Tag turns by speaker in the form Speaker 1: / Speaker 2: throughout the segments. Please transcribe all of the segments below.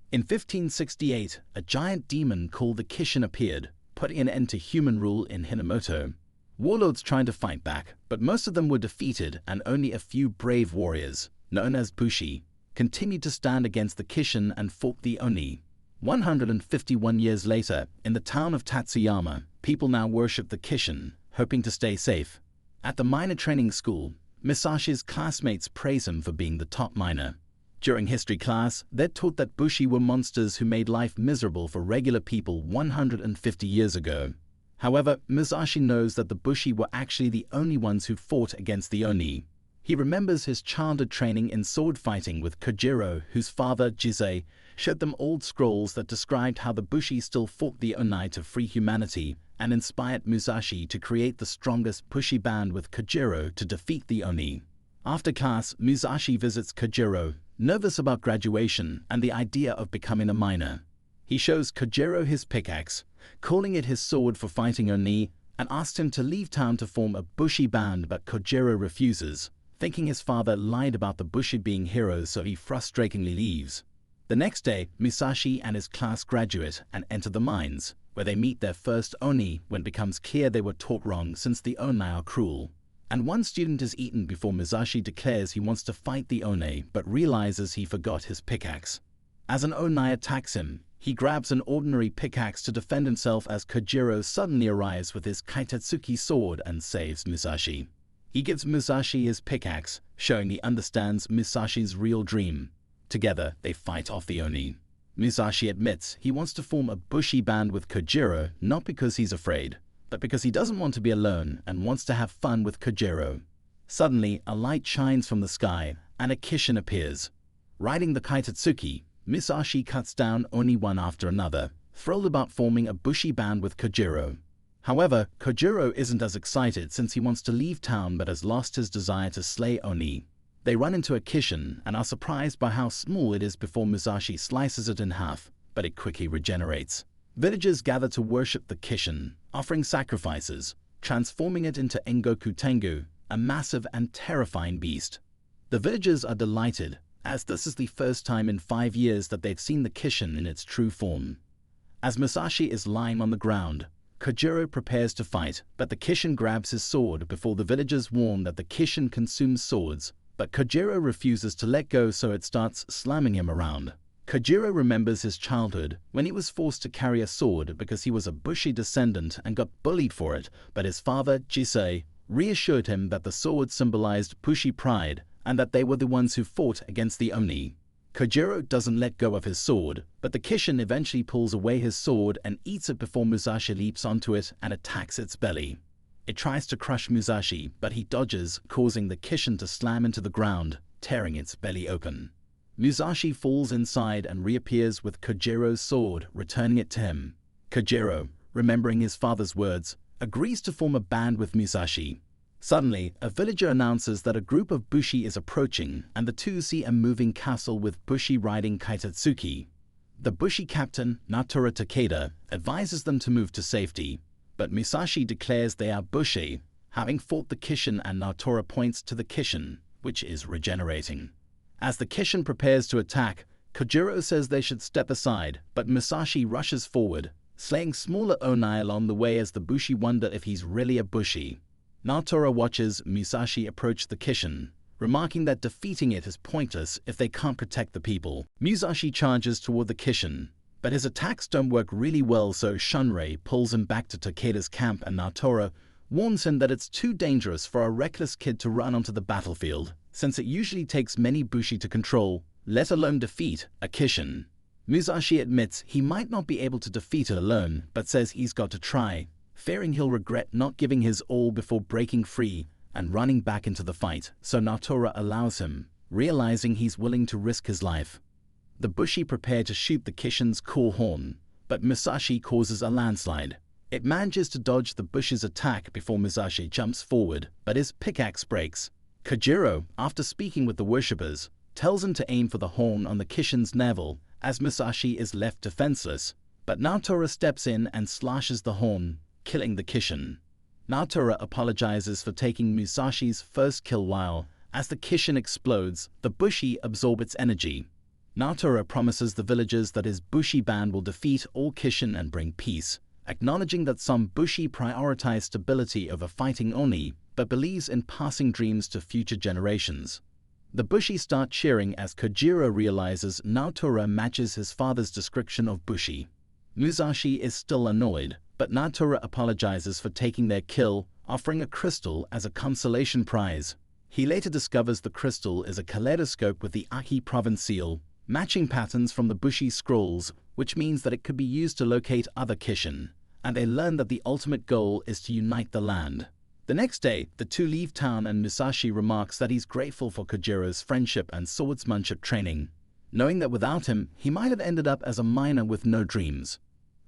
Speaker 1: In 1568, a giant demon called the Kishin appeared, putting an end to human rule in Hinomoto. Warlords tried to fight back, but most of them were defeated, and only a few brave warriors, known as bushi, continued to stand against the Kishin and fought the Oni. 151 years later, in the town of Tatsuyama, people now worship the Kishin, hoping to stay safe. At the miner training school, Musashi's classmates praise him for being the top miner. During history class, they're taught that bushi were monsters who made life miserable for regular people 150 years ago. However, Musashi knows that the bushi were actually the only ones who fought against the Oni. He remembers his childhood training in sword fighting with Kojirou, whose father, Jisei, showed them old scrolls that described how the bushi still fought the Oni to free humanity, and inspired Musashi to create the strongest bushi band with Kojirou to defeat the Oni. After class, Musashi visits Kojirou, nervous about graduation and the idea of becoming a miner. He shows Kojirou his pickaxe, calling it his sword for fighting Oni, and asks him to leave town to form a bushi band, but Kojirou refuses, thinking his father lied about the bushi being heroes, so he frustratingly leaves. The next day, Musashi and his class graduate and enter the mines, where they meet their first Oni when it becomes clear they were taught wrong since the Oni are cruel. And one student is eaten before Musashi declares he wants to fight the Oni, but realizes he forgot his pickaxe. As an Oni attacks him, he grabs an ordinary pickaxe to defend himself as Kojirou suddenly arrives with his Kaitetsuki sword and saves Musashi. He gives Musashi his pickaxe, showing he understands Musashi's real dream. Together, they fight off the Oni. Musashi admits he wants to form a bushi band with Kojirou, not because he's afraid, but because he doesn't want to be alone and wants to have fun with Kojirou. Suddenly, a light shines from the sky, and a Kishin appears. Riding the Kaitetsuki, Musashi cuts down Oni one after another, thrilled about forming a bushi band with Kojirou. However, Kojirou isn't as excited since he wants to leave town but has lost his desire to slay Oni. They run into a Kishin and are surprised by how small it is before Musashi slices it in half, but it quickly regenerates. Villagers gather to worship the Kishin, offering sacrifices, transforming it into Engoku Tengu, a massive and terrifying beast. The villagers are delighted, as this is the first time in 5 years that they've seen the Kishin in its true form. As Musashi is lying on the ground, Kojirou prepares to fight, but the Kishin grabs his sword before the villagers warn that the Kishin consumes swords, but Kojirou refuses to let go, so it starts slamming him around. Kojirou remembers his childhood when he was forced to carry a sword because he was a bushi descendant and got bullied for it, but his father, Jisei, reassured him that the sword symbolized bushi pride and that they were the ones who fought against the Oni. Kojirou doesn't let go of his sword, but the Kishin eventually pulls away his sword and eats it before Musashi leaps onto it and attacks its belly. It tries to crush Musashi, but he dodges, causing the Kishin to slam into the ground, tearing its belly open. Musashi falls inside and reappears with Kojirou's sword, returning it to him. Kojirou, remembering his father's words, agrees to form a band with Musashi. Suddenly, a villager announces that a group of bushi is approaching, and the two see a moving castle with bushi riding Kaitetsuki. The bushi captain, Natora Takeda, advises them to move to safety, but Musashi declares they are bushi, having fought the Kishin, and Natora points to the Kishin, which is regenerating. As the Kishin prepares to attack, Kojirou says they should step aside, but Musashi rushes forward, slaying smaller Oni along the way as the bushi wonder if he's really a bushi. Natora watches Musashi approach the Kishin, remarking that defeating it is pointless if they can't protect the people. Musashi charges toward the Kishin, but his attacks don't work really well, so Shunrei pulls him back to Takeda's camp, and Natora warns him that it's too dangerous for a reckless kid to run onto the battlefield, since it usually takes many bushi to control, let alone defeat, a Kishin. Musashi admits he might not be able to defeat it alone, but says he's got to try, fearing he'll regret not giving his all before breaking free and running back into the fight, so Natora allows him, realizing he's willing to risk his life. The bushi prepare to shoot the Kishin's cool horn, but Musashi causes a landslide. It manages to dodge the bush's attack before Musashi jumps forward, but his pickaxe breaks. Kojirou, after speaking with the worshippers, tells him to aim for the horn on the Kishin's navel, as Musashi is left defenseless, but Natora steps in and slashes the horn, killing the Kishin. Natora apologizes for taking Musashi's first kill while, as the Kishin explodes, the bushi absorb its energy. Naotora promises the villagers that his Bushi band will defeat all Kishin and bring peace, acknowledging that some Bushi prioritize stability over fighting Oni, but believes in passing dreams to future generations. The Bushi start cheering as Kojirou realizes Naotora matches his father's description of Bushi. Musashi is still annoyed, but Naotora apologizes for taking their kill, offering a crystal as a consolation prize. He later discovers the crystal is a kaleidoscope with the Aki province seal, matching patterns from the Bushi scrolls, which means that it could be used to locate other Kishin, and they learn that the ultimate goal is to unite the land. The next day, the two leave town and Musashi remarks that he's grateful for Kojirou's friendship and swordsmanship training, knowing that without him, he might have ended up as a miner with no dreams.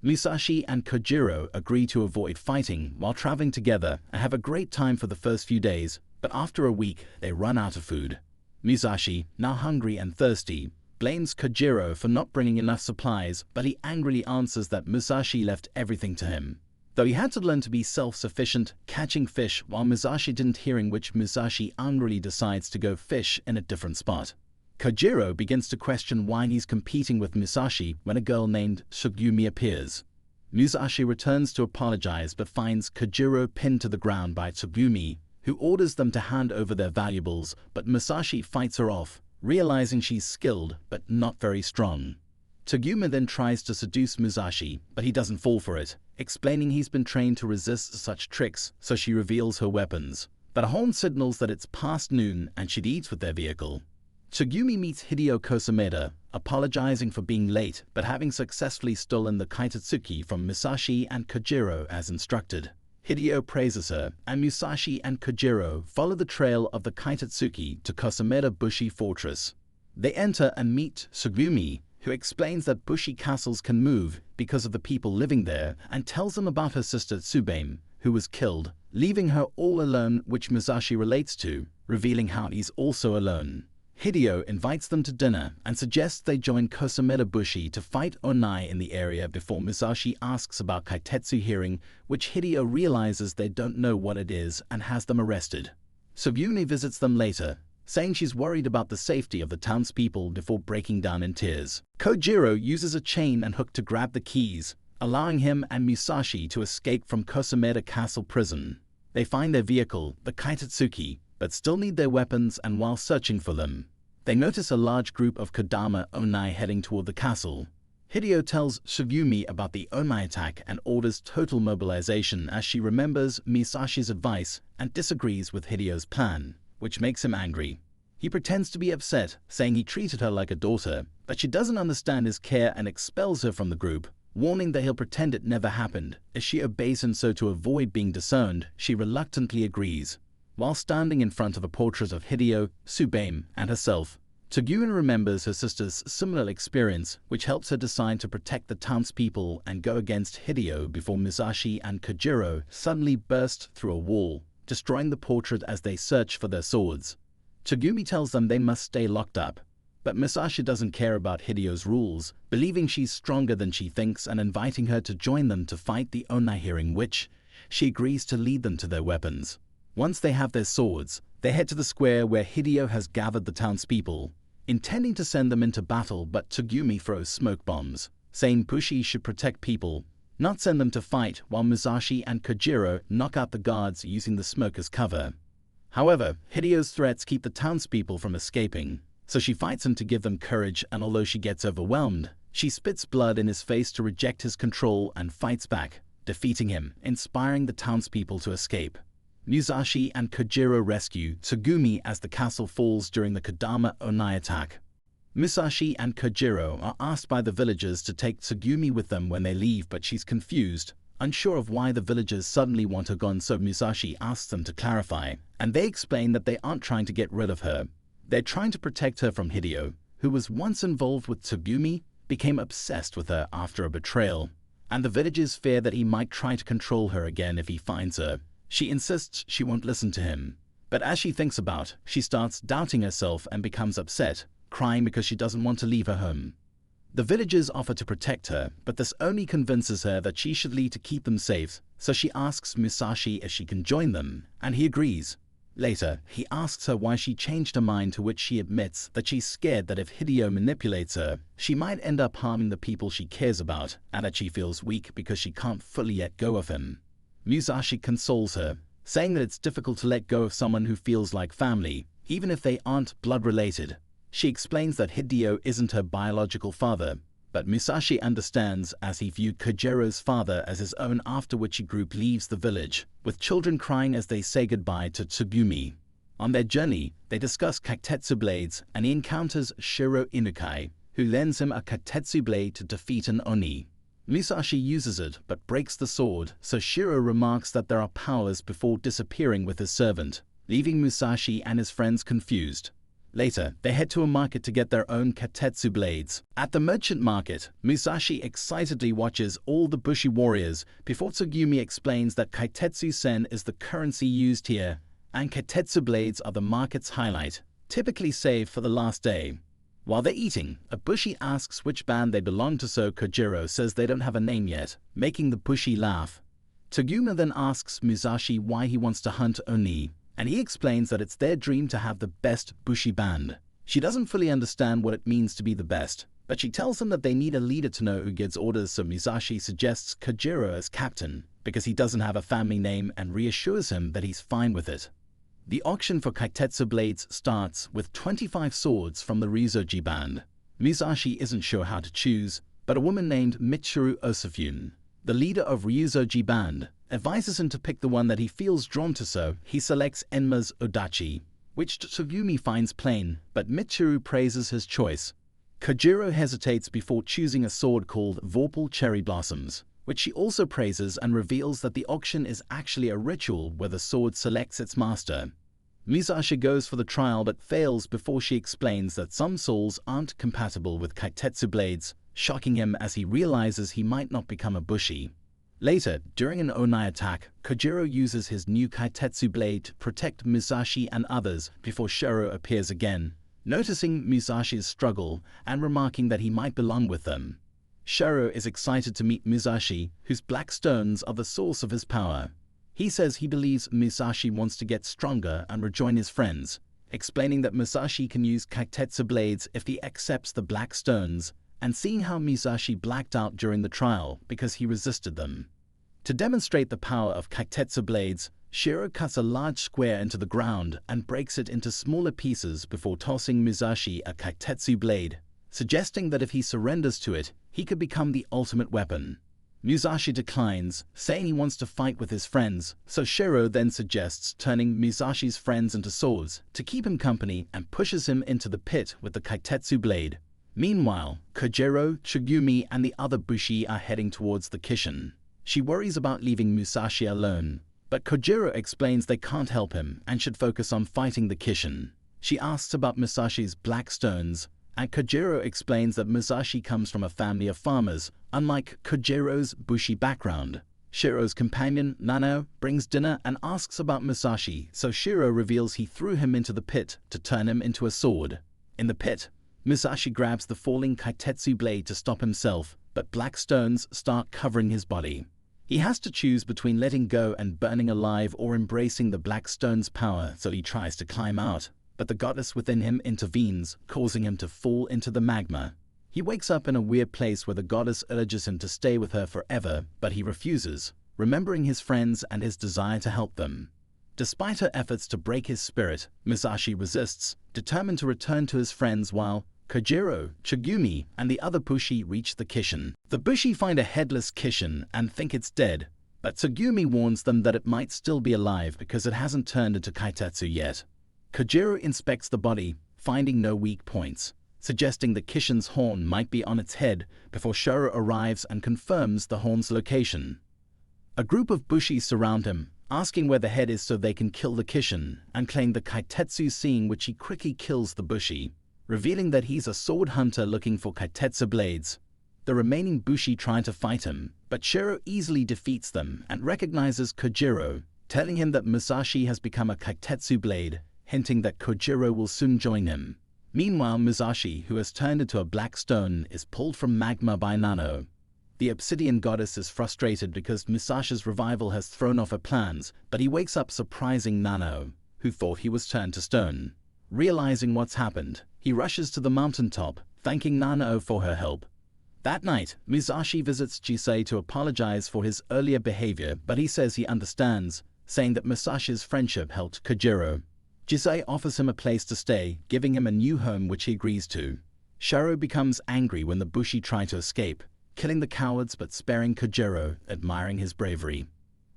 Speaker 1: Musashi and Kojirou agree to avoid fighting while traveling together and have a great time for the first few days, but after a week, they run out of food. Musashi, now hungry and thirsty, blames Kojirou for not bringing enough supplies, but he angrily answers that Musashi left everything to him. Though he had to learn to be self-sufficient, catching fish while Musashi didn't, hearing which Musashi angrily decides to go fish in a different spot. Kojirou begins to question why he's competing with Musashi when a girl named Tsugumi appears. Musashi returns to apologize but finds Kojirou pinned to the ground by Tsugumi, who orders them to hand over their valuables, but Musashi fights her off, realizing she's skilled but not very strong. Tsugumi then tries to seduce Musashi, but he doesn't fall for it, explaining he's been trained to resist such tricks, so she reveals her weapons. But a horn signals that it's past noon and she'd eat with their vehicle. Tsugumi meets Hideo Kosameda, apologizing for being late but having successfully stolen the Kaitatsuki from Musashi and Kojirou as instructed. Hideo praises her, and Musashi and Kojirou follow the trail of the Kaitatsuki to Kosameda Bushi Fortress. They enter and meet Tsugumi, who explains that Bushi castles can move because of the people living there, and tells them about her sister Tsubame, who was killed, leaving her all alone, which Musashi relates to, revealing how he's also alone. Hideo invites them to dinner and suggests they join Kosameda Bushi to fight Onai in the area before Musashi asks about Kaitetsu hearing, which Hideo realizes they don't know what it is and has them arrested. Tsugumi visits them later, saying she's worried about the safety of the townspeople before breaking down in tears. Kojirou uses a chain and hook to grab the keys, allowing him and Musashi to escape from Kosameda Castle prison. They find their vehicle, the Kaitatsuki, but still need their weapons, and while searching for them, they notice a large group of Kodama Onai heading toward the castle. Hideo tells Tsugumi about the Onai attack and orders total mobilization as she remembers Musashi's advice and disagrees with Hideo's plan, which makes him angry. He pretends to be upset, saying he treated her like a daughter, but she doesn't understand his care and expels her from the group, warning that he'll pretend it never happened. As she obeys him, so to avoid being disowned, she reluctantly agrees. While standing in front of a portrait of Hideo, Tsubame, and herself, Tsugumi remembers her sister's similar experience, which helps her decide to protect the townspeople and go against Hideo before Musashi and Kojirou suddenly burst through a wall, destroying the portrait as they search for their swords. Tsugumi tells them they must stay locked up, but Musashi doesn't care about Hideo's rules, believing she's stronger than she thinks and inviting her to join them to fight the Onai, hearing which, she agrees to lead them to their weapons. Once they have their swords, they head to the square where Hideo has gathered the townspeople, intending to send them into battle, but Tsugumi throws smoke bombs, saying Bushi should protect people, not send them to fight, while Musashi and Kojirou knock out the guards using the smoke as cover. However, Hideo's threats keep the townspeople from escaping, so she fights him to give them courage, and although she gets overwhelmed, she spits blood in his face to reject his control and fights back, defeating him, inspiring the townspeople to escape. Musashi and Kojirou rescue Tsugumi as the castle falls during the Kodama Onai attack. Musashi and Kojirou are asked by the villagers to take Tsugumi with them when they leave, but she's confused, unsure of why the villagers suddenly want her gone, so Musashi asks them to clarify, and they explain that they aren't trying to get rid of her. They're trying to protect her from Hideo, who was once involved with Tsugumi, became obsessed with her after a betrayal, and the villagers fear that he might try to control her again if he finds her. She insists she won't listen to him, but as she thinks about, she starts doubting herself and becomes upset, crying because she doesn't want to leave her home. The villagers offer to protect her, but this only convinces her that she should leave to keep them safe, so she asks Musashi if she can join them, and he agrees. Later, he asks her why she changed her mind, to which she admits that she's scared that if Hideo manipulates her, she might end up harming the people she cares about, and that she feels weak because she can't fully let go of him. Musashi consoles her, saying that it's difficult to let go of someone who feels like family, even if they aren't blood-related. She explains that Hideo isn't her biological father, but Musashi understands, as he viewed Kojirou's father as his own, after which the group leaves the village, with children crying as they say goodbye to Tsugumi. On their journey, they discuss Kaitetsu blades, and he encounters Shiro Inukai, who lends him a Kaitetsu blade to defeat an Oni. Musashi uses it but breaks the sword, so Shiro remarks that there are powers before disappearing with his servant, leaving Musashi and his friends confused. Later, they head to a market to get their own Kaitetsu blades. At the merchant market, Musashi excitedly watches all the Bushi warriors before Tsugumi explains that Kaitetsu-sen is the currency used here, and Kaitetsu blades are the market's highlight, typically saved for the last day. While they're eating, a Bushi asks which band they belong to, so Kojirou says they don't have a name yet, making the Bushi laugh. Tsugumi then asks Musashi why he wants to hunt Oni, and he explains that it's their dream to have the best Bushi band. She doesn't fully understand what it means to be the best, but she tells them that they need a leader to know who gives orders, so Musashi suggests Kojirou as captain, because he doesn't have a family name, and reassures him that he's fine with it. The auction for Kaitetsu blades starts with 25 swords from the Ryuzoji band. Musashi isn't sure how to choose, but a woman named Michiru Osafune, the leader of Ryuzoji band, advises him to pick the one that he feels drawn to, so he selects Enma's Odachi, which Tsugumi finds plain, but Michiru praises his choice. Kojirou hesitates before choosing a sword called Vorpal Cherry Blossoms, which she also praises, and reveals that the auction is actually a ritual where the sword selects its master. Musashi goes for the trial but fails before she explains that some souls aren't compatible with Kaitetsu blades, shocking him as he realizes he might not become a Bushi. Later, during an Oni attack, Kojirou uses his new Kaitetsu blade to protect Musashi and others before Shiro appears again, noticing Musashi's struggle and remarking that he might belong with them. Shiro is excited to meet Musashi, whose black stones are the source of his power. He says he believes Musashi wants to get stronger and rejoin his friends, explaining that Musashi can use Kaitetsu blades if he accepts the black stones, and seeing how Musashi blacked out during the trial because he resisted them. To demonstrate the power of Kaitetsu blades, Shiro cuts a large square into the ground and breaks it into smaller pieces before tossing Musashi a Kaitetsu blade, suggesting that if he surrenders to it, he could become the ultimate weapon. Musashi declines, saying he wants to fight with his friends, so Shiro then suggests turning Musashi's friends into swords to keep him company, and pushes him into the pit with the Kaitetsu blade. Meanwhile, Kojirou, Tsugumi, and the other Bushi are heading towards the Kishin. She worries about leaving Musashi alone, but Kojirou explains they can't help him and should focus on fighting the Kishin. She asks about Musashi's black stones, and Kojirou explains that Musashi comes from a family of farmers, unlike Kojirou's Bushi background. Shiro's companion, Nano, brings dinner and asks about Musashi, so Shiro reveals he threw him into the pit to turn him into a sword. In the pit, Musashi grabs the falling Kaitetsu blade to stop himself, but black stones start covering his body. He has to choose between letting go and burning alive or embracing the black stone's power, so he tries to climb out, but the goddess within him intervenes, causing him to fall into the magma. He wakes up in a weird place where the goddess urges him to stay with her forever, but he refuses, remembering his friends and his desire to help them. Despite her efforts to break his spirit, Musashi resists, determined to return to his friends, while Kojirou, Tsugumi, and the other Bushi reach the Kishin. The Bushi find a headless Kishin and think it's dead, but Tsugumi warns them that it might still be alive because it hasn't turned into Kaitetsu yet. Kojirou inspects the body, finding no weak points, suggesting the Kishin's horn might be on its head before Shiro arrives and confirms the horn's location. A group of Bushi surround him, asking where the head is so they can kill the Kishin, and claim the Kaitetsu, seeing which he quickly kills the Bushi, revealing that he's a sword hunter looking for Kaitetsu blades. The remaining Bushi try to fight him, but Shiro easily defeats them and recognizes Kojirou, telling him that Musashi has become a Kaitetsu blade, hinting that Kojirou will soon join him. Meanwhile, Musashi, who has turned into a black stone, is pulled from magma by Nano. The obsidian goddess is frustrated because Musashi's revival has thrown off her plans, but he wakes up surprising Nano. who thought he was turned to stone. Realizing what's happened, he rushes to the mountaintop, thanking Nanao for her help. That night, Musashi visits Jisei to apologize for his earlier behavior, but he says he understands, saying that Musashi's friendship helped Kojirou. Jisei offers him a place to stay, giving him a new home which he agrees to. Shiro becomes angry when the Bushi try to escape, killing the cowards but sparing Kojirou, admiring his bravery.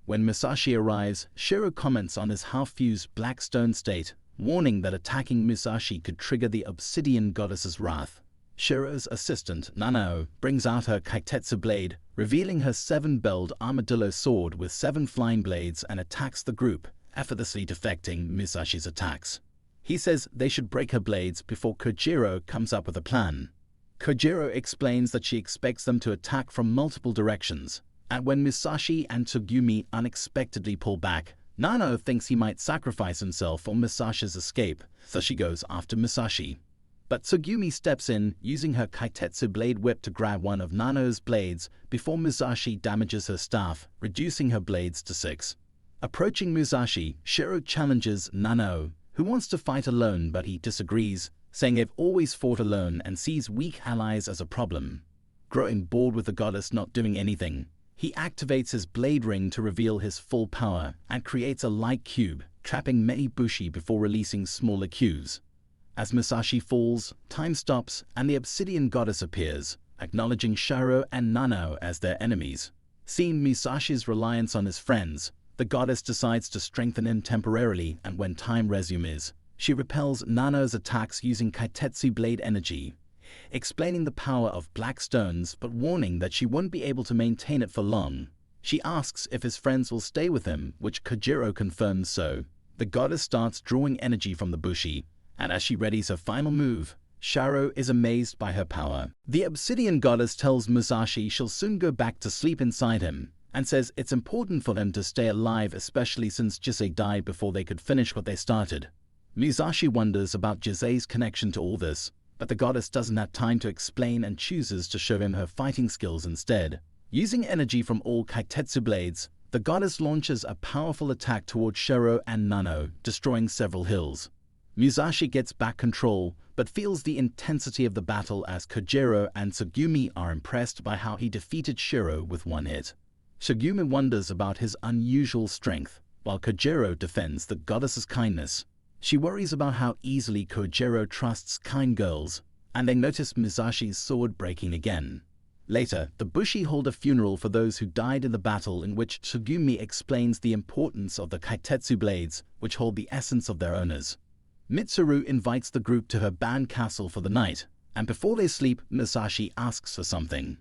Speaker 1: When Musashi arrives, Shiro comments on his half-fused black stone state, warning that attacking Musashi could trigger the obsidian goddess's wrath. Shiro's assistant, Nanao, brings out her Kaitetsu blade, revealing her 7-belled armadillo sword with 7 flying blades, and attacks the group, effortlessly deflecting Musashi's attacks. He says they should break her blades before Kojirou comes up with a plan. Kojirou explains that she expects them to attack from multiple directions, and when Musashi and Tsugumi unexpectedly pull back, Nanao thinks he might sacrifice himself for Musashi's escape, so she goes after Musashi. But Tsugumi steps in, using her Kaitetsu blade whip to grab one of Nanao's blades before Musashi damages her staff, reducing her blades to 6. Approaching Musashi, Shiro challenges Nanao, who wants to fight alone but he disagrees, saying they've always fought alone and sees weak allies as a problem. Growing bored with the goddess not doing anything, he activates his blade ring to reveal his full power and creates a light cube, trapping many Bushi before releasing smaller cubes. As Musashi falls, time stops and the obsidian goddess appears, acknowledging Shiro and Nanao as their enemies. Seeing Musashi's reliance on his friends, the goddess decides to strengthen him temporarily, and when time resumes, she repels Nanao's attacks using Kaitetsu blade energy, explaining the power of black stones but warning that she won't be able to maintain it for long. She asks if his friends will stay with him, which Kojirou confirms so. The goddess starts drawing energy from the Bushi, and as she readies her final move, Shiro is amazed by her power. The obsidian goddess tells Musashi she'll soon go back to sleep inside him, and says it's important for them to stay alive, especially since Jisei died before they could finish what they started. Musashi wonders about Jisei's connection to all this, but the goddess doesn't have time to explain and chooses to show him her fighting skills instead. Using energy from all Kaitetsu blades, the goddess launches a powerful attack towards Shiro and Nanao, destroying several hills. Musashi gets back control, but feels the intensity of the battle as Kojirou and Tsugumi are impressed by how he defeated Shiro with one hit. Tsugumi wonders about his unusual strength, while Kojirou defends the goddess's kindness. She worries about how easily Kojirou trusts kind girls, and they notice Musashi's sword breaking again. Later, the Bushi hold a funeral for those who died in the battle, in which Tsugumi explains the importance of the Kaitetsu blades, which hold the essence of their owners. Mitsuru invites the group to her band castle for the night, and before they sleep, Musashi asks for something.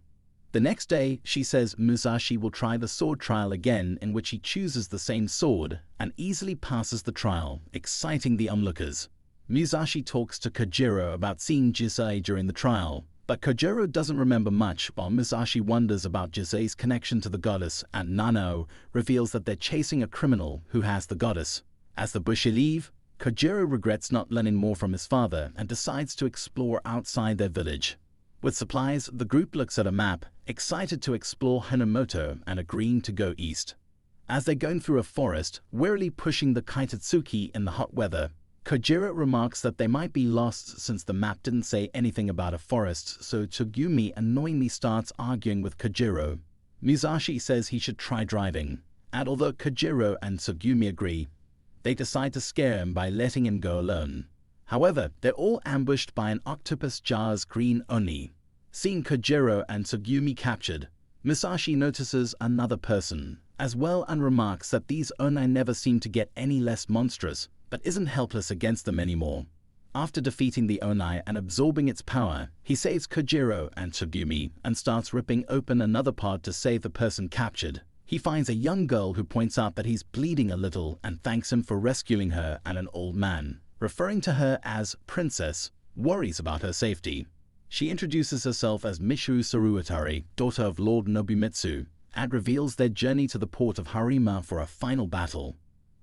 Speaker 1: The next day, she says Musashi will try the sword trial again, in which he chooses the same sword and easily passes the trial, exciting the onlookers. Musashi talks to Kojirou about seeing Jisei during the trial, but Kojirou doesn't remember much, while Musashi wonders about Jisei's connection to the goddess, and Nanao reveals that they're chasing a criminal who has the goddess. As the Bushi leave, Kojirou regrets not learning more from his father and decides to explore outside their village. With supplies, the group looks at a map, excited to explore Hinomoto and agreeing to go east. As they're going through a forest, wearily pushing the Kaitetsuki in the hot weather, Kojirou remarks that they might be lost since the map didn't say anything about a forest, so Tsugumi annoyingly starts arguing with Kojirou. Musashi says he should try driving, and although Kojirou and Tsugumi agree, they decide to scare him by letting him go alone. However, they're all ambushed by an octopus jar's green oni. Seeing Kojirou and Tsugumi captured, Musashi notices another person as well and remarks that these oni never seem to get any less monstrous, but isn't helpless against them anymore. After defeating the oni and absorbing its power, he saves Kojirou and Tsugumi and starts ripping open another part to save the person captured. He finds a young girl who points out that he's bleeding a little and thanks him for rescuing her, and an old man, referring to her as Princess, worries about her safety. She introduces herself as Michiru Saruatari, daughter of Lord Nobumitsu, and reveals their journey to the port of Harima for a final battle.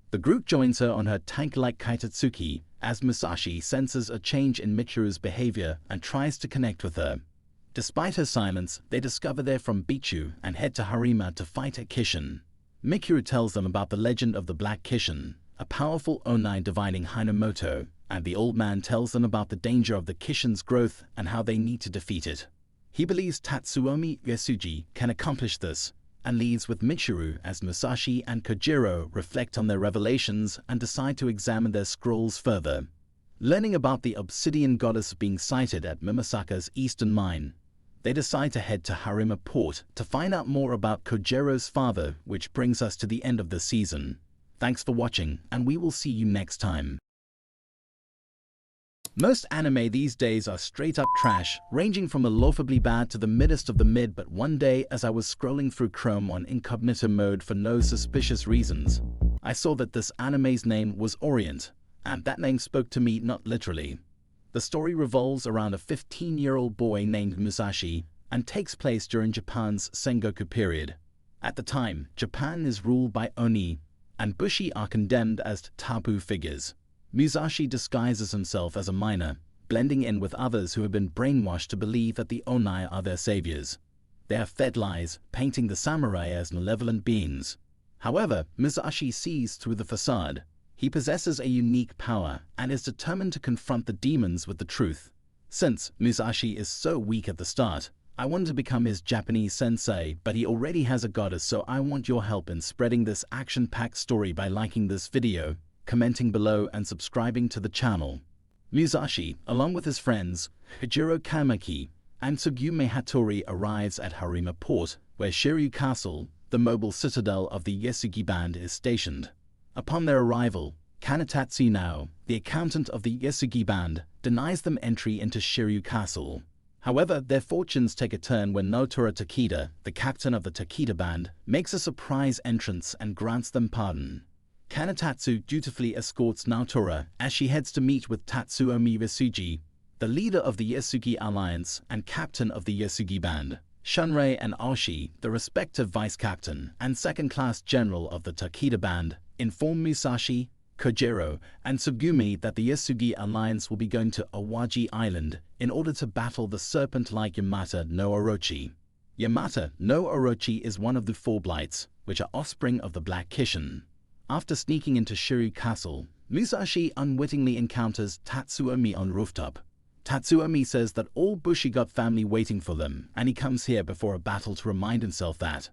Speaker 1: The group joins her on her tank-like Kaitetsuki as Musashi senses a change in Michiru's behavior and tries to connect with her. Despite her silence, they discover they're from Bichu and head to Harima to fight a Kishin. Michiru tells them about the legend of the Black Kishin, a powerful Onin divining Hinomoto, and the old man tells them about the danger of the Kishin's growth and how they need to defeat it. He believes Tatsuomi Yasuji can accomplish this, and leaves with Michiru as Musashi and Kojirou reflect on their revelations and decide to examine their scrolls further. Learning about the obsidian goddess being sighted at Mimasaka's eastern mine, they decide to head to Harima Port to find out more about Kojirou's father, which brings us to the end of the season. Thanks for watching, and we will see you next time. Most anime these days are straight up trash, ranging from the laughably bad to the middest of the mid, but one day as I was scrolling through Chrome on incognito mode for no suspicious reasons, I saw that this anime's name was Orient, and that name spoke to me not literally. The story revolves around a 15-year-old boy named Musashi and takes place during Japan's Sengoku period. At the time, Japan is ruled by Oni, and Bushi are condemned as taboo figures. Musashi disguises himself as a miner, blending in with others who have been brainwashed to believe that the Oni are their saviors. They are fed lies, painting the samurai as malevolent beings. However, Musashi sees through the facade. He possesses a unique power and is determined to confront the demons with the truth. Since Musashi is so weak at the start, I wanted to become his Japanese sensei, but he already has a goddess, so I want your help in spreading this action-packed story by liking this video, commenting below, and subscribing to the channel. Musashi, along with his friends, Kojirou Kanemaki and Tsugume Hattori, arrives at Harima Port, where Shiryu Castle, the mobile citadel of the Yasugi band, is stationed. Upon their arrival, Kanatatsu Nao, the accountant of the Yasugi band, denies them entry into Shiryu Castle. However, their fortunes take a turn when Naotora Takeda, the captain of the Takeda band, makes a surprise entrance and grants them pardon. Kanatatsu dutifully escorts Naotora as she heads to meet with Tatsuomi Yasuji, the leader of the Yasugi alliance and captain of the Yasugi band. Shunrei and Aoshi, the respective vice-captain and second-class general of the Takeda band, inform Musashi, Kojirou, and Tsugume that the Yasugi alliance will be going to Awaji Island in order to battle the serpent-like Yamata no Orochi. Yamata no Orochi is one of the four blights, which are offspring of the Black Kishin. After sneaking into Shiryu Castle, Musashi unwittingly encounters Tatsuomi on rooftop. Tatsuomi says that all Bushi got family waiting for them, and he comes here before a battle to remind himself that.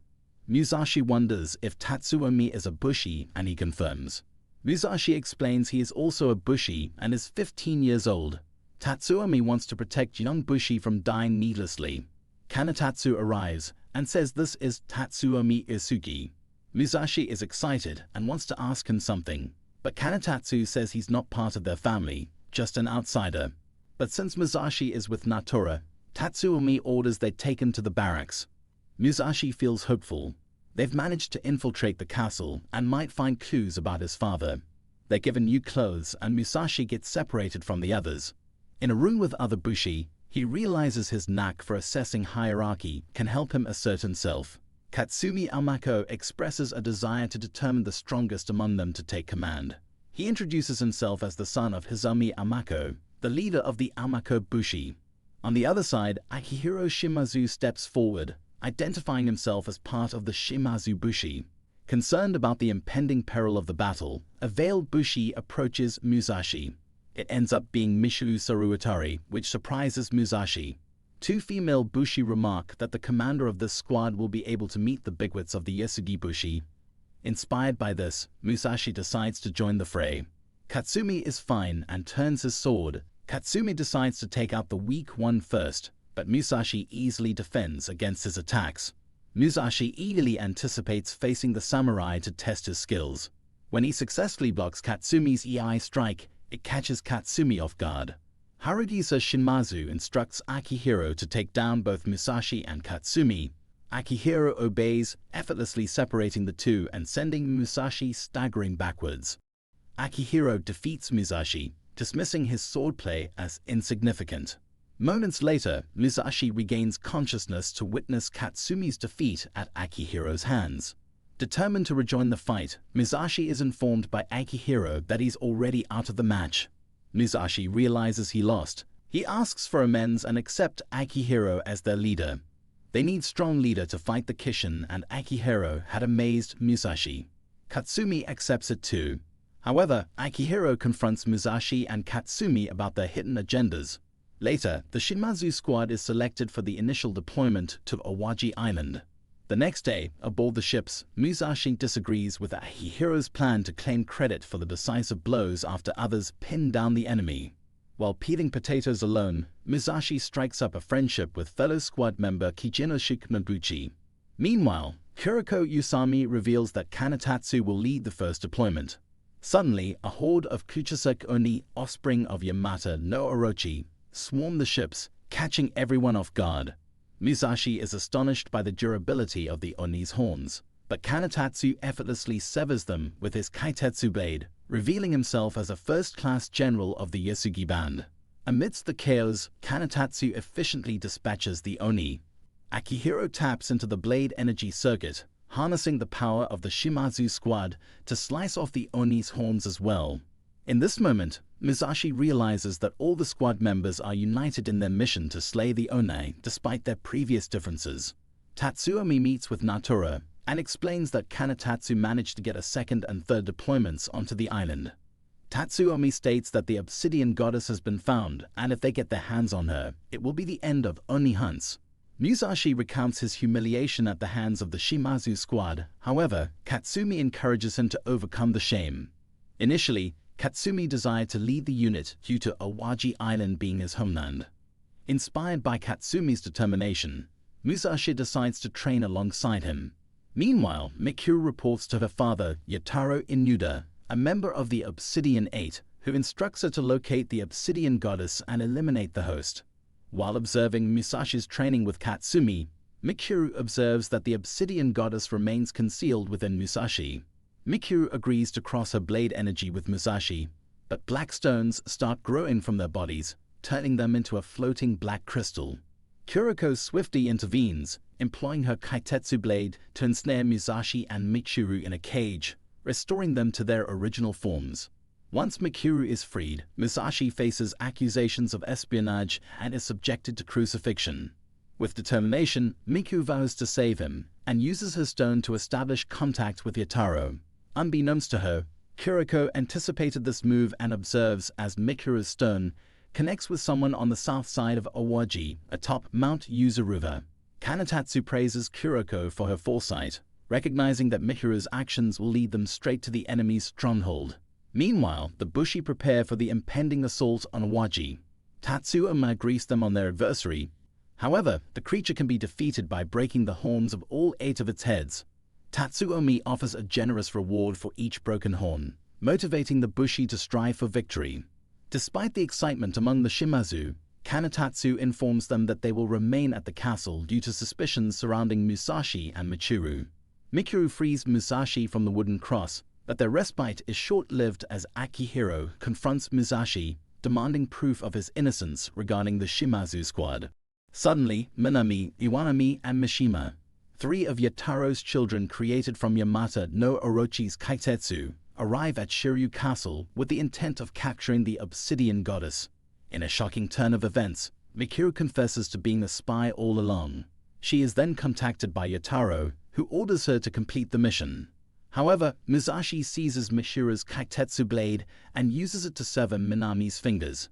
Speaker 1: Musashi wonders if Tatsuomi is a Bushi, and he confirms. Musashi explains he is also a Bushi and is 15 years old. Tatsuomi wants to protect young Bushi from dying needlessly. Kanatatsu arrives and says this is Tatsuomi Isugi. Musashi is excited and wants to ask him something, but Kanatatsu says he's not part of their family, just an outsider. But since Musashi is with Naotora, Tatsuomi orders they take him to the barracks. Musashi feels hopeful. They've managed to infiltrate the castle and might find clues about his father. They're given new clothes and Musashi gets separated from the others. In a room with other Bushi, he realizes his knack for assessing hierarchy can help him assert himself. Katsumi Amako expresses a desire to determine the strongest among them to take command. He introduces himself as the son of Hizumi Amako, the leader of the Amako Bushi. On the other side, Akihiro Shimazu steps forward, identifying himself as part of the Shimazu Bushi. Concerned about the impending peril of the battle, a veiled Bushi approaches Musashi. It ends up being Michiru Saruatari, which surprises Musashi. Two female Bushi remark that the commander of this squad will be able to meet the bigwigs of the Yasugi Bushi. Inspired by this, Musashi decides to join the fray. Katsumi is fine and turns his sword. Katsumi decides to take out the weak one first, but Musashi easily defends against his attacks. Musashi eagerly anticipates facing the samurai to test his skills. When he successfully blocks Katsumi's EI strike, it catches Katsumi off guard. Harugisa Shinmazu instructs Akihiro to take down both Musashi and Katsumi. Akihiro obeys, effortlessly separating the two and sending Musashi staggering backwards. Akihiro defeats Musashi, dismissing his swordplay as insignificant. Moments later, Musashi regains consciousness to witness Katsumi's defeat at Akihiro's hands. Determined to rejoin the fight, Musashi is informed by Akihiro that he's already out of the match. Musashi realizes he lost. He asks for amends and accepts Akihiro as their leader. They need a strong leader to fight the Kishin, and Akihiro had amazed Musashi. Katsumi accepts it too. However, Akihiro confronts Musashi and Katsumi about their hidden agendas. Later, the Shimazu squad is selected for the initial deployment to Awaji Island. The next day, aboard the ships, Musashi disagrees with Akihiro's plan to claim credit for the decisive blows after others pin down the enemy. While peeling potatoes alone, Musashi strikes up a friendship with fellow squad member Kijinosuke Noguchi. Meanwhile, Kuriko Usami reveals that Kanatatsu will lead the first deployment. Suddenly, a horde of Kuchisek Oni, offspring of Yamata no Orochi, swarm the ships, catching everyone off guard. Musashi is astonished by the durability of the Oni's horns, but Kanatatsu effortlessly severs them with his Kaitetsu blade, revealing himself as a first-class general of the Yasugi band. Amidst the chaos, Kanatatsu efficiently dispatches the Oni. Akihiro taps into the blade energy circuit, harnessing the power of the Shimazu squad to slice off the Oni's horns as well. In this moment, Musashi realizes that all the squad members are united in their mission to slay the Oni despite their previous differences. Tatsuomi meets with Natura and explains that Kanatatsu managed to get a second and third deployments onto the island. Tatsuomi states that the obsidian goddess has been found, and if they get their hands on her, it will be the end of Oni hunts. Musashi recounts his humiliation at the hands of the Shimazu squad. However, Katsumi encourages him to overcome the shame. Initially, Katsumi desired to lead the unit due to Awaji Island being his homeland. Inspired by Katsumi's determination, Musashi decides to train alongside him. Meanwhile, Mikuru reports to her father, Yataro Inuda, a member of the Obsidian Eight, who instructs her to locate the obsidian goddess and eliminate the host. While observing Musashi's training with Katsumi, Mikuru observes that the obsidian goddess remains concealed within Musashi. Mikuru agrees to cross her blade energy with Musashi, but black stones start growing from their bodies, turning them into a floating black crystal. Kuriko swiftly intervenes, employing her Kaitetsu blade to ensnare Musashi and Mikuru in a cage, restoring them to their original forms. Once Mikuru is freed, Musashi faces accusations of espionage and is subjected to crucifixion. With determination, Miku vows to save him and uses her stone to establish contact with Yataro. Unbeknownst to her, Kuriko anticipated this move and observes as Mikuru's stone connects with someone on the south side of Awaji, atop Mount Yuzuruva. Kanatatsu praises Kuriko for her foresight, recognizing that Mikuru's actions will lead them straight to the enemy's stronghold. Meanwhile, the Bushi prepare for the impending assault on Awaji. Tatsuoma greets them on their adversary. However, the creature can be defeated by breaking the horns of all 8 of its heads. Tatsuomi offers a generous reward for each broken horn, motivating the Bushi to strive for victory. Despite the excitement among the Shimazu, Kanatatsu informs them that they will remain at the castle due to suspicions surrounding Musashi and Michiru. Mikuru frees Musashi from the wooden cross, but their respite is short-lived as Akihiro confronts Musashi, demanding proof of his innocence regarding the Shimazu squad. Suddenly, Minami, Iwanami, and Mishima, 3 of Yataro's children created from Yamata no Orochi's Kaitetsu, arrive at Shiryu Castle with the intent of capturing the obsidian goddess. In a shocking turn of events, Mikuru confesses to being a spy all along. She is then contacted by Yataro, who orders her to complete the mission. However, Musashi seizes Michiru's Kaitetsu blade and uses it to sever Minami's fingers.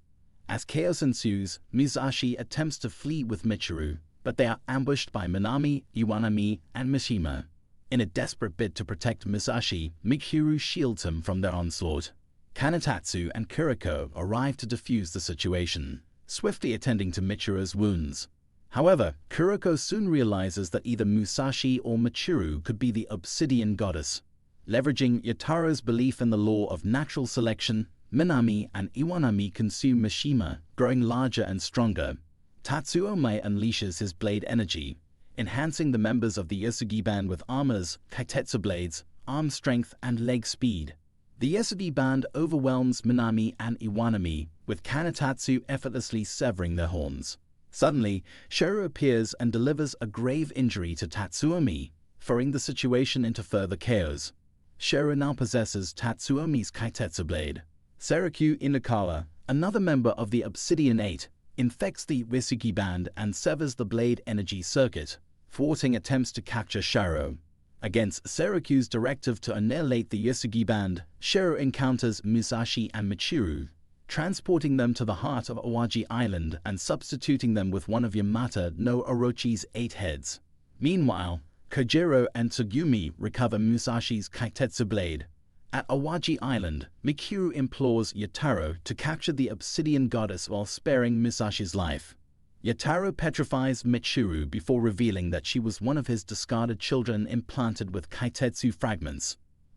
Speaker 1: As chaos ensues, Musashi attempts to flee with Michiru, but they are ambushed by Minami, Iwanami, and Mishima. In a desperate bid to protect Musashi, Mikuru shields him from their onslaught. Kanatatsu and Kuriko arrive to defuse the situation, swiftly attending to Michiru's wounds. However, Kuriko soon realizes that either Musashi or Michiru could be the obsidian goddess. Leveraging Yataro's belief in the law of natural selection, Minami and Iwanami consume Mishima, growing larger and stronger. Tatsuome unleashes his blade energy, enhancing the members of the Yasugi band with armors, Kaitetsu blades, arm strength, and leg speed. The Yasugi band overwhelms Minami and Iwanami, with Kanatatsu effortlessly severing their horns. Suddenly, Shiro appears and delivers a grave injury to Tatsuomi, throwing the situation into further chaos. Shiro now possesses Tatsuomi's Kaitetsu blade. Seiryu Inakawa, another member of the Obsidian Eight, infects the Yasugi band and severs the blade energy circuit, thwarting attempts to capture Shiro. Against Seroku's directive to annihilate the Yasugi band, Shiro encounters Musashi and Michiru, transporting them to the heart of Awaji Island and substituting them with one of Yamata no Orochi's 8 heads. Meanwhile, Kojirou and Tsugumi recover Musashi's Kaitetsu blade. At Awaji Island, Michiru implores Yataro to capture the obsidian goddess while sparing Musashi's life. Yataro petrifies Michiru before revealing that she was one of his discarded children implanted with Kaitetsu fragments.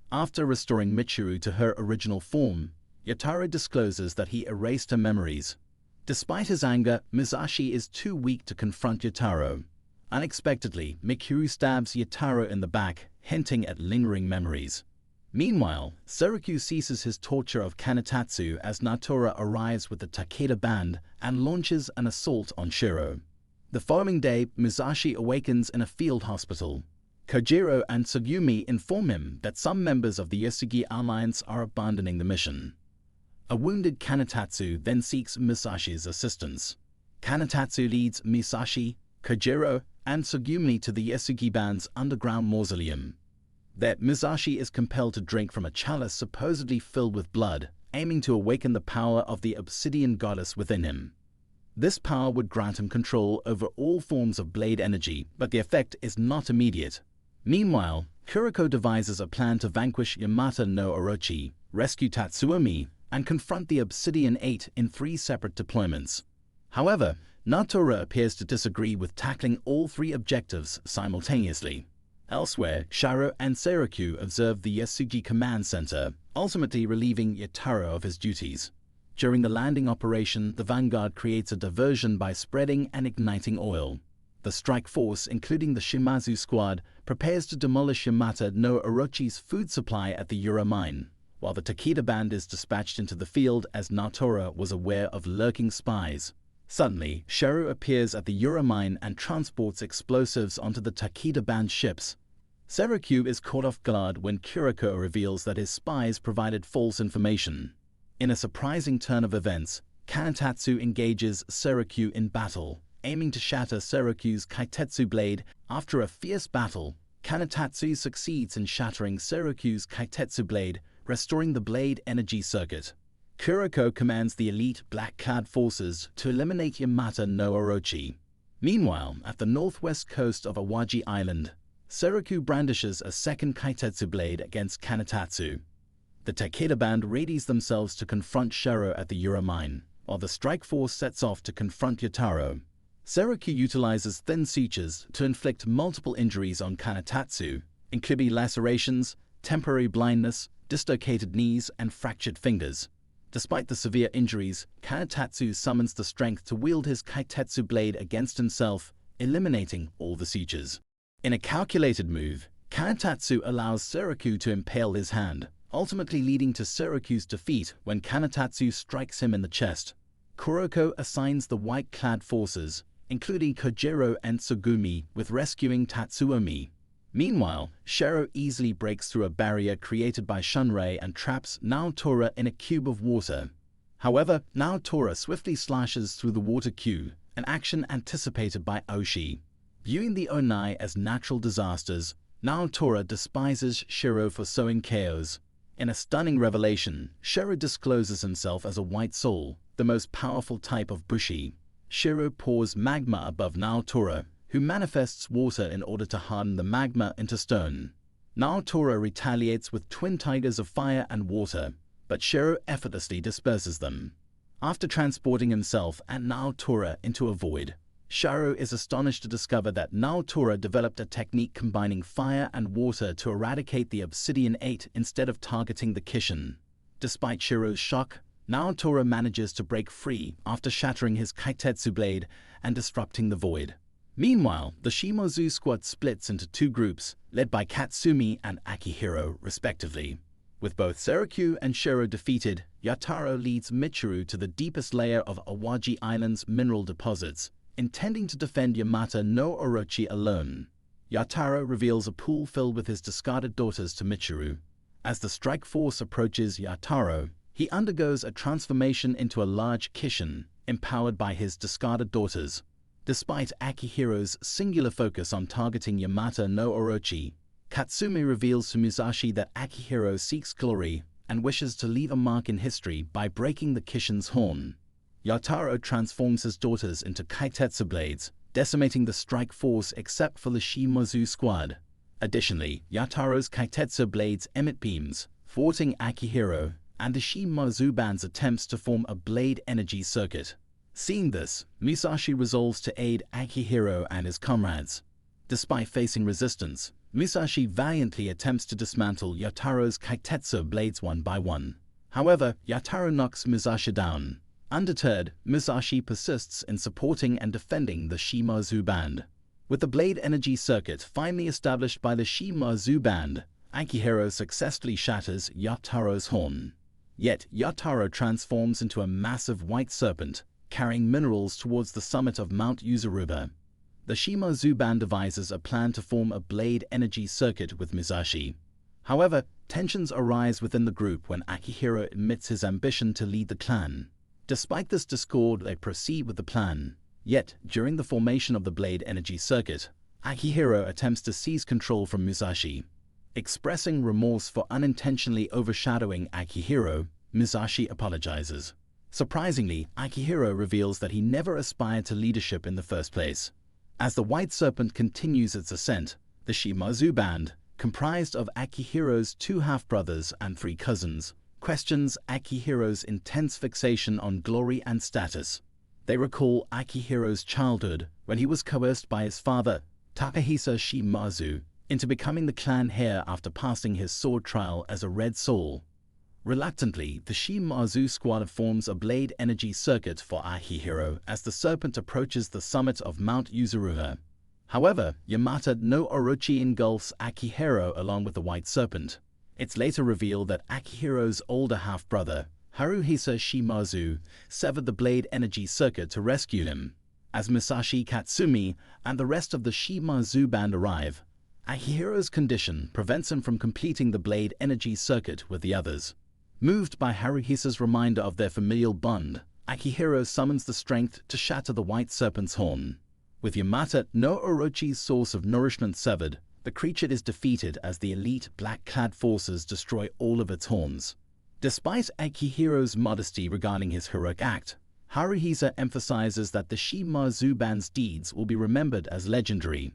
Speaker 1: After restoring Michiru to her original form, Yataro discloses that he erased her memories. Despite his anger, Musashi is too weak to confront Yataro. Unexpectedly, Michiru stabs Yataro in the back, hinting at lingering memories. Meanwhile, Seroku ceases his torture of Kanatatsu as Naotora arrives with the Takeda band and launches an assault on Shiro. The following day, Musashi awakens in a field hospital. Kojirou and Tsugumi inform him that some members of the Yasugi Alliance are abandoning the mission. A wounded Kanatatsu then seeks Musashi's assistance. Kanatatsu leads Musashi, Kojirou, and Tsugumi to the Yasugi band's underground mausoleum. There, Musashi is compelled to drink from a chalice supposedly filled with blood, aiming to awaken the power of the obsidian goddess within him. This power would grant him control over all forms of blade energy, but the effect is not immediate. Meanwhile, Kuriko devises a plan to vanquish Yamata no Orochi, rescue Tatsuomi, and confront the Obsidian 8 in 3 separate deployments. However, Naotora appears to disagree with tackling all 3 objectives simultaneously. Elsewhere, Shiro and Seroku observe the Yasugi Command Center, ultimately relieving Yataro of his duties. During the landing operation, the Vanguard creates a diversion by spreading and igniting oil. The strike force, including the Shimazu squad, prepares to demolish Yamata no Orochi's food supply at the Yura mine, while the Takeda band is dispatched into the field as Naotora was aware of lurking spies. Suddenly, Shiro appears at the Yura mine and transports explosives onto the Takeda band ships. Seroku is caught off guard when Kuriko reveals that his spies provided false information. In a surprising turn of events, Kanatatsu engages Seroku in battle, aiming to shatter Seroku's Kaitetsu blade. After a fierce battle, Kanatatsu succeeds in shattering Seroku's Kaitetsu blade, restoring the blade energy circuit. Kuriko commands the elite black-clad forces to eliminate Yamata no Orochi. Meanwhile, at the northwest coast of Awaji Island, Seroku brandishes a second Kaitetsu blade against Kanatatsu. The Takeda band readies themselves to confront Shiro at the Yura mine, while the strike force sets off to confront Yataro. Seroku utilizes thin sutures to inflict multiple injuries on Kanatatsu, including lacerations, temporary blindness, dislocated knees, and fractured fingers. Despite the severe injuries, Kanatatsu summons the strength to wield his Kaitetsu blade against himself, eliminating all the sutures. In a calculated move, Kanatatsu allows Seroku to impale his hand, ultimately leading to Seroku's defeat when Kanatatsu strikes him in the chest. Kuriko assigns the white-clad forces, including Kojirou and Tsugumi, with rescuing Tatsuomi. Meanwhile, Shiro easily breaks through a barrier created by Shunrei and traps Naotora in a cube of water. However, Naotora swiftly slashes through the water cube, an action anticipated by Oshi. Viewing the Onai as natural disasters, Naotora despises Shiro for sowing chaos. In a stunning revelation, Shiro discloses himself as a white soul, the most powerful type of Bushi. Shiro pours magma above Naotora, who manifests water in order to harden the magma into stone. Naotora retaliates with twin tigers of fire and water, but Shiro effortlessly disperses them. After transporting himself and Naotora into a void, Shiro is astonished to discover that Naotora developed a technique combining fire and water to eradicate the Obsidian 8 instead of targeting the Kishin. Despite Shiro's shock, Naotora manages to break free after shattering his Kaitetsu blade and disrupting the void. Meanwhile, the Shimozu squad splits into 2 groups, led by Katsumi and Akihiro, respectively. With both Seroku and Shiro defeated, Yataro leads Michiru to the deepest layer of Awaji Island's mineral deposits, intending to defend Yamata no Orochi alone. Yataro reveals a pool filled with his discarded daughters to Michiru. As the strike force approaches Yataro, he undergoes a transformation into a large Kishin, empowered by his discarded daughters. Despite Akihiro's singular focus on targeting Yamata no Orochi, Katsumi reveals to Musashi that Akihiro seeks glory and wishes to leave a mark in history by breaking the Kishin's horn. Yataro transforms his daughters into Kaitetsu blades, decimating the strike force except for the Shimazu squad. Additionally, Yataro's Kaitetsu blades emit beams, thwarting Akihiro and the Shimazu band's attempts to form a blade energy circuit. Seeing this, Musashi resolves to aid Akihiro and his comrades. Despite facing resistance, Musashi valiantly attempts to dismantle Yataro's Kaitetsu blades one by one. However, Yataro knocks Musashi down. Undeterred, Musashi persists in supporting and defending the Shimazu band. With the blade energy circuit finally established by the Shimazu band, Akihiro successfully shatters Yataro's horn. Yet Yataro transforms into a massive white serpent, carrying minerals towards the summit of Mount Uzaruba. The Shimazu band devises a plan to form a blade energy circuit with Musashi. However, tensions arise within the group when Akihiro admits his ambition to lead the clan. Despite this discord, they proceed with the plan. Yet, during the formation of the blade energy circuit, Akihiro attempts to seize control from Musashi. Expressing remorse for unintentionally overshadowing Akihiro, Musashi apologizes. Surprisingly, Akihiro reveals that he never aspired to leadership in the first place. As the White Serpent continues its ascent, the Shimazu band, comprised of Akihiro's 2 half-brothers and 3 cousins, questions Akihiro's intense fixation on glory and status. They recall Akihiro's childhood when he was coerced by his father, Takehisa Shimazu, into becoming the clan heir after passing his sword trial as a Red Soul. Reluctantly, the Shimazu squad forms a blade energy circuit for Akihiro as the serpent approaches the summit of Mount Uzaruba. However, Yamata no Orochi engulfs Akihiro along with the White Serpent. It's later revealed that Akihiro's older half-brother, Haruhisa Shimazu, severed the blade energy circuit to rescue him. As Musashi, Katsumi, and the rest of the Shimazu band arrive, Akihiro's condition prevents him from completing the blade energy circuit with the others. Moved by Haruhisa's reminder of their familial bond, Akihiro summons the strength to shatter the White Serpent's horn. With Yamata no Orochi's source of nourishment severed, the creature is defeated as the elite black-clad forces destroy all of its horns. Despite Akihiro's modesty regarding his heroic act, Haruhisa emphasizes that the Shimazu band's deeds will be remembered as legendary.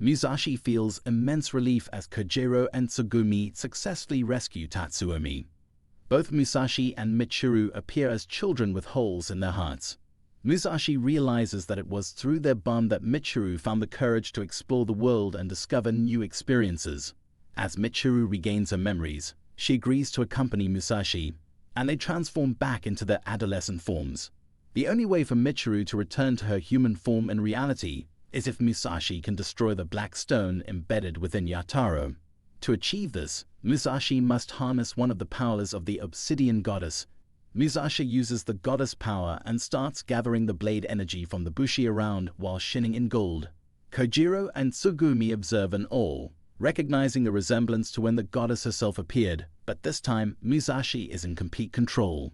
Speaker 1: Musashi feels immense relief as Kojirou and Tsugumi successfully rescue Tatsuomi. Both Musashi and Michiru appear as children with holes in their hearts. Musashi realizes that it was through their bond that Michiru found the courage to explore the world and discover new experiences. As Michiru regains her memories, she agrees to accompany Musashi, and they transform back into their adolescent forms. The only way for Michiru to return to her human form in reality is if Musashi can destroy the black stone embedded within Yataro. To achieve this, Musashi must harness one of the powers of the obsidian goddess. Musashi uses the goddess power and starts gathering the blade energy from the bushi around while shinning in gold. Kojirou and Tsugumi observe in awe, recognizing the resemblance to when the goddess herself appeared, but this time Musashi is in complete control.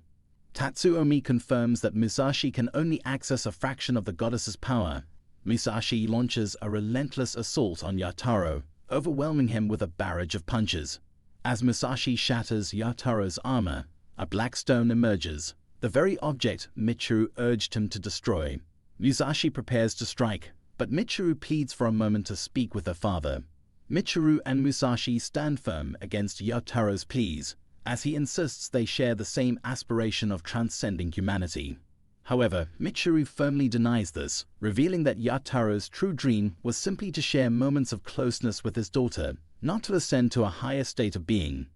Speaker 1: Tatsuomi confirms that Musashi can only access a fraction of the goddess's power. Musashi launches a relentless assault on Yataro, overwhelming him with a barrage of punches. As Musashi shatters Yataro's armor, a black stone emerges, the very object Michiru urged him to destroy. Musashi prepares to strike, but Michiru pleads for a moment to speak with her father. Michiru and Musashi stand firm against Yataro's pleas, as he insists they share the same aspiration of transcending humanity. However, Michiru firmly denies this, revealing that Yataro's true dream was simply to share moments of closeness with his daughter, not to ascend to a higher state of being.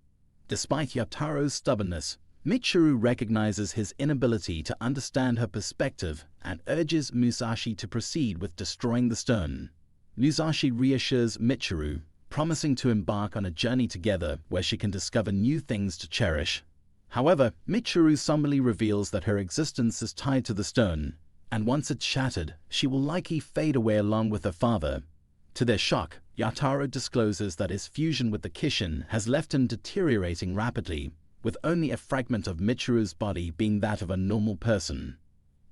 Speaker 1: Despite Yataro's stubbornness, Michiru recognizes his inability to understand her perspective and urges Musashi to proceed with destroying the stone. Musashi reassures Michiru, promising to embark on a journey together where she can discover new things to cherish. However, Michiru somberly reveals that her existence is tied to the stone, and once it's shattered, she will likely fade away along with her father. To their shock, Yataro discloses that his fusion with the Kishin has left him deteriorating rapidly, with only a fragment of Michiru's body being that of a normal person.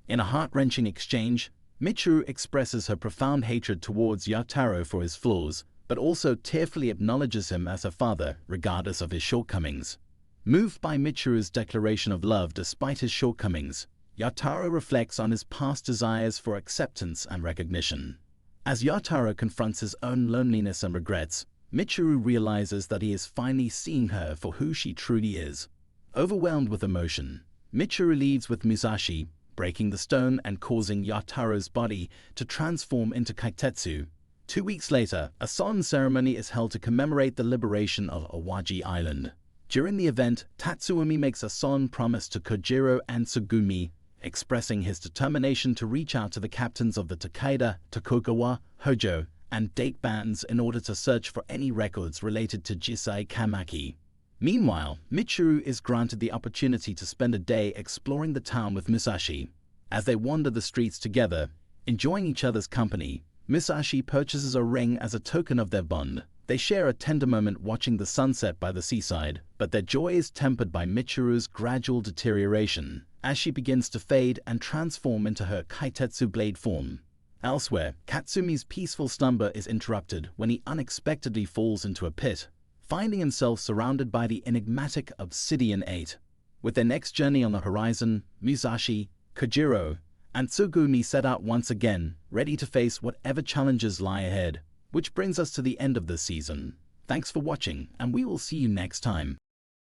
Speaker 1: In a heart-wrenching exchange, Michiru expresses her profound hatred towards Yataro for his flaws, but also tearfully acknowledges him as her father, regardless of his shortcomings. Moved by Michiru's declaration of love despite his shortcomings, Yotaro reflects on his past desires for acceptance and recognition. As Yotaro confronts his own loneliness and regrets, Michiru realizes that he is finally seeing her for who she truly is. Overwhelmed with emotion, Michiru leaves with Musashi, breaking the stone and causing Yotaro's body to transform into Kaitetsu. 2 weeks later, a solemn ceremony is held to commemorate the liberation of Awaji Island. During the event, Tatsuomi makes a solemn promise to Kojirou and Tsugumi, expressing his determination to reach out to the captains of the Takeda, Tokugawa, Hojo, and date bands in order to search for any records related to Jisai Kamaki. Meanwhile, Michiru is granted the opportunity to spend a day exploring the town with Musashi. As they wander the streets together, enjoying each other's company, Musashi purchases a ring as a token of their bond. They share a tender moment watching the sunset by the seaside, but their joy is tempered by Michiru's gradual deterioration, as she begins to fade and transform into her Kaitetsu blade form. Elsewhere, Katsumi's peaceful slumber is interrupted when he unexpectedly falls into a pit, finding himself surrounded by the enigmatic Obsidian Eight. With their next journey on the horizon, Musashi, Kojirou, and Tsugumi set out once again, ready to face whatever challenges lie ahead. Which brings us to the end of this season. Thanks for watching, and we will see you next time.